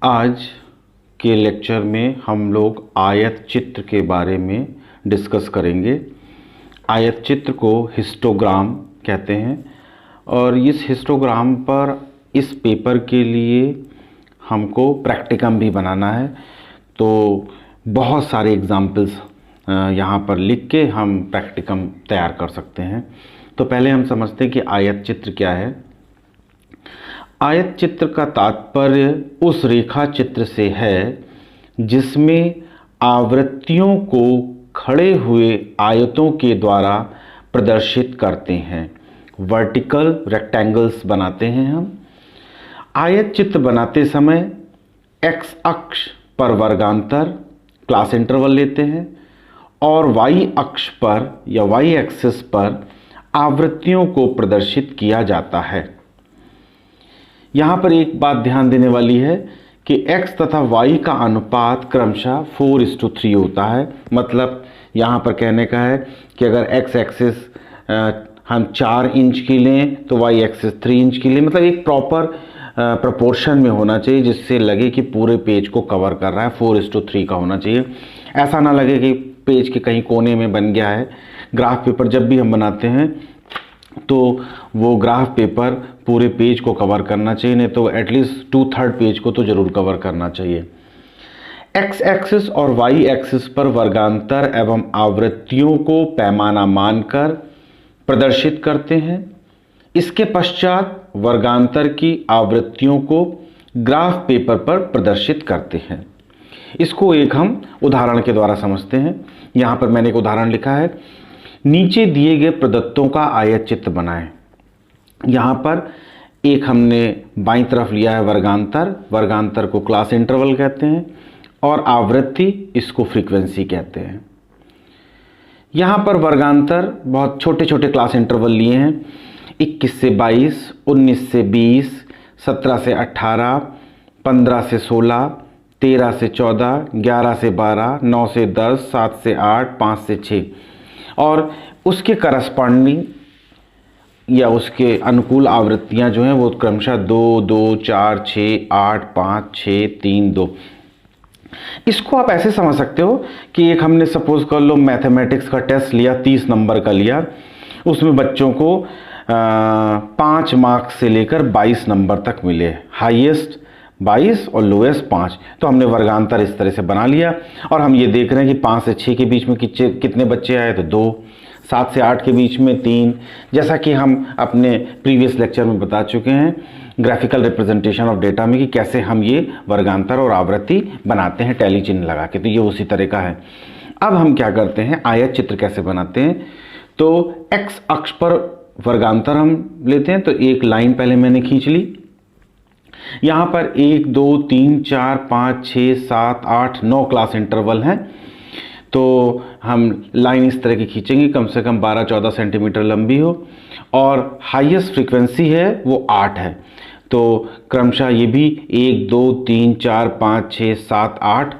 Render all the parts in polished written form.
आज के लेक्चर में हम लोग आयत चित्र के बारे में डिस्कस करेंगे। आयत चित्र को हिस्टोग्राम कहते हैं और इस हिस्टोग्राम पर इस पेपर के लिए हमको प्रैक्टिकम भी बनाना है, तो बहुत सारे एग्जाम्पल्स यहाँ पर लिख के हम प्रैक्टिकम तैयार कर सकते हैं। तो पहले हम समझते हैं कि आयत चित्र क्या है। आयत चित्र का तात्पर्य उस रेखा चित्र से है जिसमें आवृत्तियों को खड़े हुए आयतों के द्वारा प्रदर्शित करते हैं। वर्टिकल रेक्टेंगल्स बनाते हैं हम। आयत चित्र बनाते समय एक्स अक्ष पर वर्गांतर क्लास इंटरवल लेते हैं और वाई अक्ष पर या वाई एक्सिस पर आवृत्तियों को प्रदर्शित किया जाता है। यहाँ पर एक बात ध्यान देने वाली है कि x तथा y का अनुपात क्रमशः 4:3 होता है। मतलब यहाँ पर कहने का है कि अगर x एक्सिस हम 4 इंच की लें तो y एक्सिस 3 इंच की लें। मतलब एक प्रॉपर प्रोपोर्शन में होना चाहिए जिससे लगे कि पूरे पेज को कवर कर रहा है। 4:3 का होना चाहिए। ऐसा ना लगे कि पेज के कहीं कोने में बन गया है। ग्राफ पेपर जब भी हम बनाते हैं तो वो ग्राफ पेपर पूरे पेज को कवर करना चाहिए, नहीं तो एटलीस्ट 2/3 पेज को तो ज़रूर कवर करना चाहिए। एक्स एक्सिस और वाई एक्सिस पर वर्गांतर एवं आवृत्तियों को पैमाना मानकर प्रदर्शित करते हैं। इसके पश्चात वर्गांतर की आवृत्तियों को ग्राफ पेपर पर प्रदर्शित करते हैं। इसको एक हम उदाहरण के द्वारा समझते हैं। यहाँ पर मैंने एक उदाहरण लिखा है, नीचे दिए गए प्रदत्तों का आयत चित्र बनाएं। यहाँ पर एक हमने बाईं तरफ लिया है वर्गांतर। वर्गांतर को क्लास इंटरवल कहते हैं और आवृत्ति इसको फ्रीक्वेंसी कहते हैं। यहाँ पर वर्गांतर बहुत छोटे छोटे क्लास इंटरवल लिए हैं। 21 से 22, 19 से 20, 17 से 18, 15 से 16, 13 से 14, 11 से 12, 9 से 10, 7 से 8, 5 से 6 और उसके करस्पॉन्डिंग या उसके अनुकूल आवृत्तियां जो हैं वो क्रमशः 2, 2, 4, 6, 8, 5, 6, 3, 2। इसको आप ऐसे समझ सकते हो कि एक हमने सपोज कर लो मैथमेटिक्स का टेस्ट लिया, 30 नंबर का लिया। उसमें बच्चों को 5 मार्क्स से लेकर 22 नंबर तक मिले, हाईएस्ट 22 और लोएस्ट 5। तो हमने वर्गांतर इस तरह से बना लिया और हम ये देख रहे हैं कि 5 से 6 के बीच में कितने बच्चे आए, तो 2। 7 से 8 के बीच में 3। जैसा कि हम अपने प्रीवियस लेक्चर में बता चुके हैं ग्राफिकल रिप्रेजेंटेशन ऑफ डेटा में कि कैसे हम ये वर्गांतर और आवृत्ति बनाते हैं टैली चिन्ह लगा के, तो ये उसी तरह का है। अब हम क्या करते हैं, आयत चित्र कैसे बनाते हैं। तो एक्स अक्ष पर वर्गांतर हम लेते हैं, तो एक लाइन पहले मैंने खींच ली। यहाँ पर 1, 2, 3, 4, 5, 6, 7, 8, 9 क्लास इंटरवल हैं। तो हम लाइन इस तरह की खींचेंगे, कम से कम 12-14 सेंटीमीटर लंबी हो और हाईएस्ट फ्रीक्वेंसी है वो 8 है। तो क्रमशः ये भी 1, 2, 3, 4, 5, 6, 7, 8।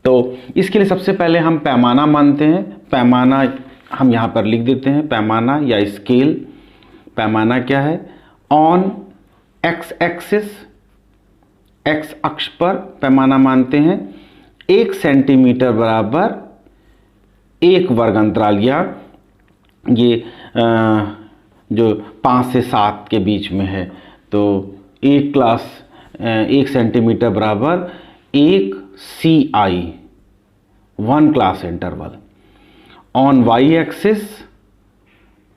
तो इसके लिए सबसे पहले हम पैमाना मानते हैं। पैमाना हम यहाँ पर लिख देते हैं, पैमाना या स्केल। पैमाना क्या है, ऑन एक्स एक्सिस, एक्स अक्ष पर पैमाना मानते हैं 1 सेंटीमीटर बराबर 1 वर्ग अंतराल, या ये जो 5 से 7 के बीच में है तो 1 सेंटीमीटर बराबर 1 CI, 1 class interval. On Y axis,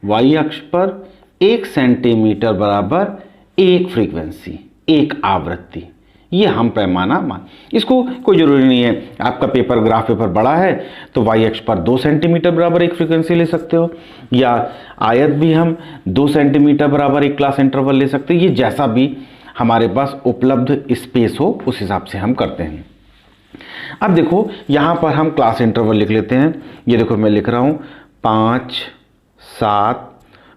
Y अक्ष पर 1 सेंटीमीटर बराबर 1 फ्रीक्वेंसी, 1 आवृत्ति। ये हम पैमाना मान, इसको कोई ज़रूरी नहीं है आपका पेपर ग्राफ पेपर बड़ा है तो वाई अक्ष पर 2 सेंटीमीटर बराबर 1 फ्रीक्वेंसी ले सकते हो, या आयत भी हम 2 सेंटीमीटर बराबर 1 क्लास इंटरवल ले सकते हैं। ये जैसा भी हमारे पास उपलब्ध स्पेस हो उस हिसाब से हम करते हैं। अब देखो यहाँ पर हम क्लास इंटरवल लिख लेते हैं। ये देखो मैं लिख रहा हूँ 5, 7,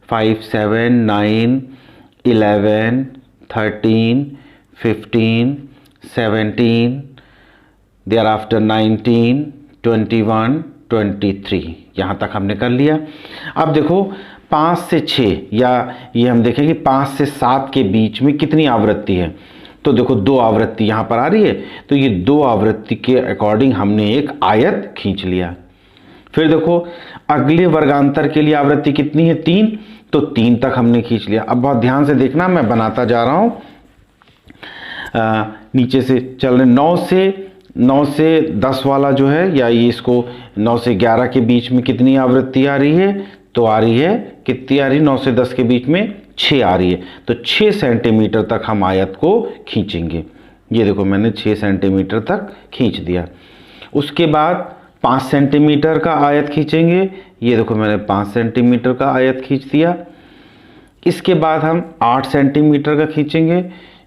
5, 7, 9, 11, 13, 15, 17, thereafter 19, 21, 23। यहाँ तक हमने कर लिया। अब देखो 5 से 6 या ये हम देखें कि 5 से 7 के बीच में कितनी आवृत्ति है। तो देखो 2 आवृत्ति यहाँ पर आ रही है, तो ये 2 आवृत्ति के अकॉर्डिंग हमने एक आयत खींच लिया। फिर देखो अगले वर्गांतर के लिए आवृत्ति कितनी है, 3, तो 3 तक हमने खींच लिया। अब बहुत ध्यान से देखना, मैं बनाता जा रहा हूँ, नीचे से चल रहे 9 से 10 वाला जो है, या ये इसको 9 से 11 के बीच में कितनी आवृत्ति आ रही है, तो आ रही है कितनी आ रही है, 9 से 10 के बीच में 6 आ रही है। तो 6 सेंटीमीटर तक हम आयत को खींचेंगे। ये देखो मैंने 6 सेंटीमीटर तक खींच दिया। उसके बाद 5 सेंटीमीटर का आयत खींचेंगे। ये देखो मैंने 5 सेंटीमीटर का आयत खींच दिया। इसके बाद हम 8 सेंटीमीटर का खींचेंगे।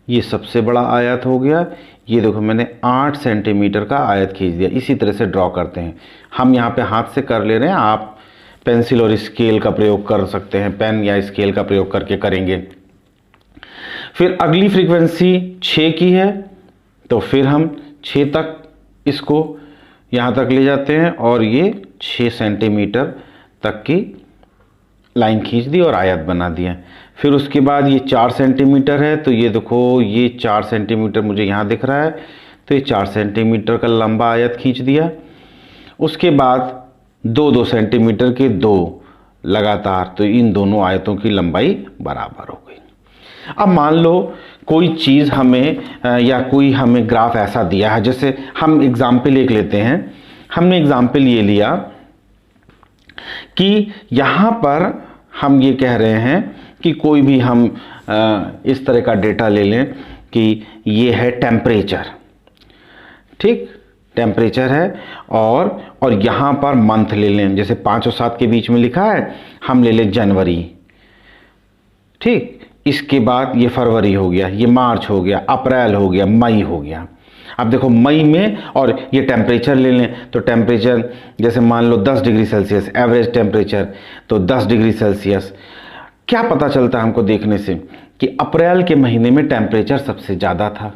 ये सबसे बड़ा आयत हो गया। ये देखो मैंने 8 सेंटीमीटर का आयत खींच दिया। इसी तरह से ड्रॉ करते हैं। हम यहाँ पे हाथ से कर ले रहे हैं, आप पेंसिल और स्केल का प्रयोग कर सकते हैं, पेन या स्केल का प्रयोग करके करेंगे। फिर अगली फ्रीक्वेंसी 6 की है, तो फिर हम 6 तक इसको यहाँ तक ले जाते हैं और ये 6 सेंटीमीटर तक की लाइन खींच दी और आयत बना दिया। फिर उसके बाद ये 4 सेंटीमीटर है, तो ये देखो ये 4 सेंटीमीटर मुझे यहाँ दिख रहा है, तो ये 4 सेंटीमीटर का लंबा आयत खींच दिया। उसके बाद 2-2 सेंटीमीटर के 2 लगातार, तो इन दोनों आयतों की लंबाई बराबर हो गई। अब मान लो कोई चीज़ हमें या कोई हमें ग्राफ ऐसा दिया है, जैसे हम एग्जाम्पल एक लेते हैं। हमने एग्जाम्पल ये लिया कि यहाँ पर हम ये कह रहे हैं कि कोई भी हम इस तरह का डेटा ले लें कि ये है टेम्परेचर, ठीक, टेम्परेचर है, और यहाँ पर मंथ ले लें, जैसे 5 और 7 के बीच में लिखा है, हम ले लें जनवरी, ठीक। इसके बाद ये फरवरी हो गया, ये मार्च हो गया, अप्रैल हो गया, मई हो गया। अब देखो मई में, और ये टेम्परेचर ले लें, तो टेम्परेचर जैसे मान लो 10 डिग्री सेल्सियस एवरेज टेम्परेचर, तो 10 डिग्री सेल्सियस। क्या पता चलता है हमको देखने से कि अप्रैल के महीने में टेम्परेचर सबसे ज़्यादा था।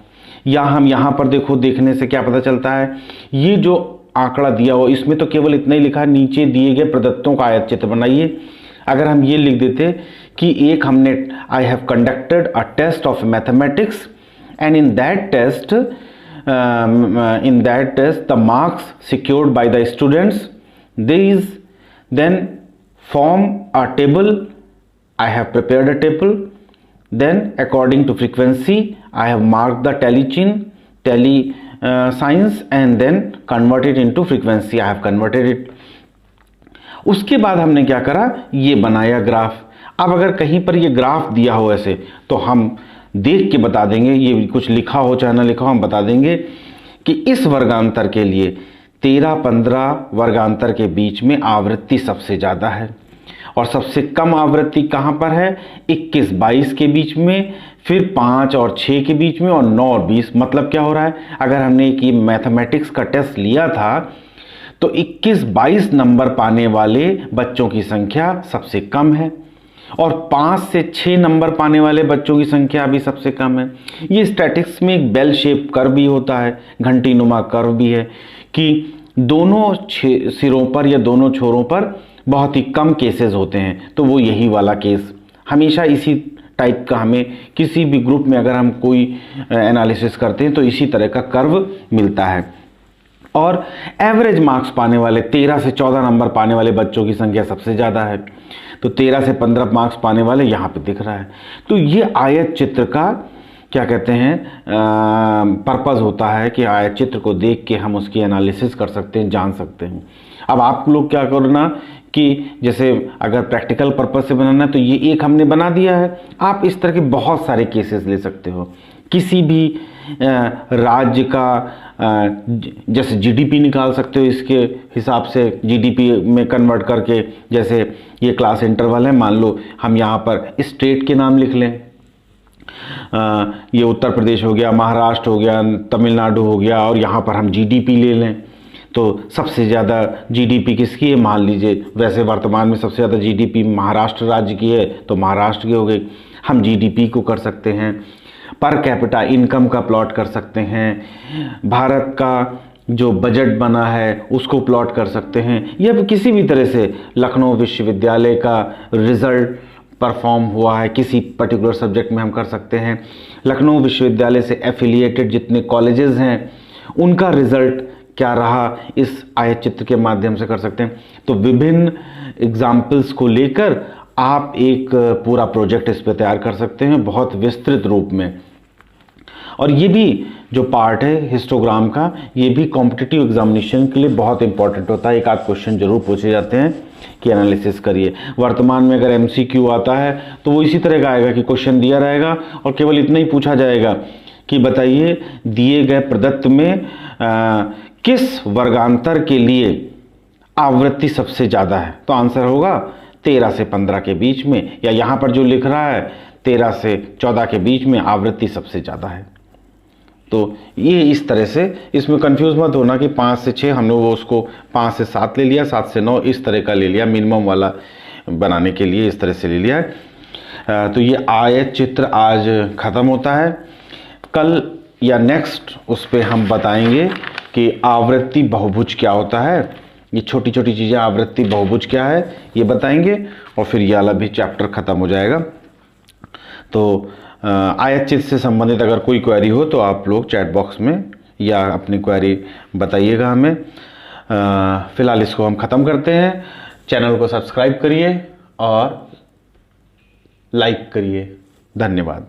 या हम यहाँ पर देखो, देखने से क्या पता चलता है, ये जो आंकड़ा दिया हो इसमें तो केवल इतना ही लिखा है, नीचे दिए गए प्रदत्तों का आयत चित्र बनाइए। अगर हम ये लिख देते कि एक हमने I have conducted a test of mathematics and in that test the marks secured by the students then form a table, I have prepared a table, then according to frequency I have marked the tally signs and then converted into frequency, I have converted it। उसके बाद हमने क्या करा, ये बनाया graph. अब अगर कहीं पर ये ग्राफ दिया हो ऐसे, तो हम देख के बता देंगे, ये कुछ लिखा हो चाहे ना लिखा हो, हम बता देंगे कि इस वर्गांतर के लिए 13-15 वर्गांतर के बीच में आवृत्ति सबसे ज़्यादा है, और सबसे कम आवृत्ति कहाँ पर है, 21-22 के बीच में, फिर 5 और 6 के बीच में, और 9 और 20। मतलब क्या हो रहा है, अगर हमने एक ये मैथमेटिक्स का टेस्ट लिया था तो 21-22 नंबर पाने वाले बच्चों की संख्या सबसे कम है, और 5 से 6 नंबर पाने वाले बच्चों की संख्या भी सबसे कम है। ये स्टैटिस्टिक्स में एक बेल शेप कर्व भी होता है, घंटी नुमा कर्व भी है, कि दोनों सिरों पर या दोनों छोरों पर बहुत ही कम केसेस होते हैं, तो वो यही वाला केस हमेशा इसी टाइप का, हमें किसी भी ग्रुप में अगर हम कोई एनालिसिस करते हैं तो इसी तरह का कर्व मिलता है। और एवरेज मार्क्स पाने वाले 13 से 14 नंबर पाने वाले बच्चों की संख्या सबसे ज़्यादा है, तो 13 से 15 मार्क्स पाने वाले यहाँ पे दिख रहा है। तो ये आयत चित्र का क्या कहते हैं पर्पज़ होता है कि आयत चित्र को देख के हम उसकी एनालिसिस कर सकते हैं, जान सकते हैं। अब आप लोग क्या करना कि जैसे अगर प्रैक्टिकल पर्पस से बनाना है तो ये एक हमने बना दिया है, आप इस तरह के बहुत सारे केसेस ले सकते हो। किसी भी राज्य का जैसे जीडीपी निकाल सकते हो, इसके हिसाब से जीडीपी में कन्वर्ट करके, जैसे ये क्लास इंटरवल है, मान लो हम यहाँ पर स्टेट के नाम लिख लें, ये उत्तर प्रदेश हो गया, महाराष्ट्र हो गया, तमिलनाडु हो गया, और यहाँ पर हम जीडीपी ले लें, तो सबसे ज़्यादा जीडीपी किसकी है, मान लीजिए वैसे वर्तमान में सबसे ज़्यादा जीडीपी महाराष्ट्र राज्य की है, तो महाराष्ट्र की हो गई। हम जीडीपी को कर सकते हैं, पर कैपिटा इनकम का प्लॉट कर सकते हैं, भारत का जो बजट बना है उसको प्लॉट कर सकते हैं, या किसी भी तरह से लखनऊ विश्वविद्यालय का रिजल्ट परफॉर्म हुआ है किसी पर्टिकुलर सब्जेक्ट में हम कर सकते हैं। लखनऊ विश्वविद्यालय से एफिलिएटेड जितने कॉलेजेस हैं उनका रिजल्ट क्या रहा, इस आयत चित्र के माध्यम से कर सकते हैं। तो विभिन्न एग्जाम्पल्स को लेकर आप एक पूरा प्रोजेक्ट इस पर तैयार कर सकते हैं बहुत विस्तृत रूप में। और ये भी जो पार्ट है हिस्टोग्राम का, ये भी कॉम्पिटिटिव एग्जामिनेशन के लिए बहुत इंपॉर्टेंट होता है। एक आध क्वेश्चन जरूर पूछे जाते हैं कि एनालिसिस करिए। वर्तमान में अगर एमसीक्यू आता है तो वो इसी तरह का आएगा कि क्वेश्चन दिया रहेगा और केवल इतना ही पूछा जाएगा कि बताइए दिए गए प्रदत्त में किस वर्गांतर के लिए आवृत्ति सबसे ज़्यादा है। तो आंसर होगा 13 से 15 के बीच में, या यहाँ पर जो लिख रहा है 13 से 14 के बीच में आवृत्ति सबसे ज़्यादा है। तो ये इस तरह से, इसमें कंफ्यूज मत होना कि 5 से 6 हम लोग उसको 5 से 7 ले लिया, 7 से 9 इस तरह का ले लिया, मिनिमम वाला बनाने के लिए इस तरह से ले लिया है। तो ये आयत चित्र आज ख़त्म होता है। कल या नेक्स्ट उस पर हम बताएंगे कि आवृत्ति बहुभुज क्या होता है। ये छोटी छोटी चीज़ें, आवृत्ति बहुभुज क्या है ये बताएंगे, और फिर ये वाला भी चैप्टर ख़त्म हो जाएगा। तो आयत चित्र से संबंधित अगर कोई क्वेरी हो तो आप लोग चैट बॉक्स में या अपनी क्वेरी बताइएगा हमें। फ़िलहाल इसको हम ख़त्म करते हैं। चैनल को सब्सक्राइब करिए और लाइक करिए। धन्यवाद।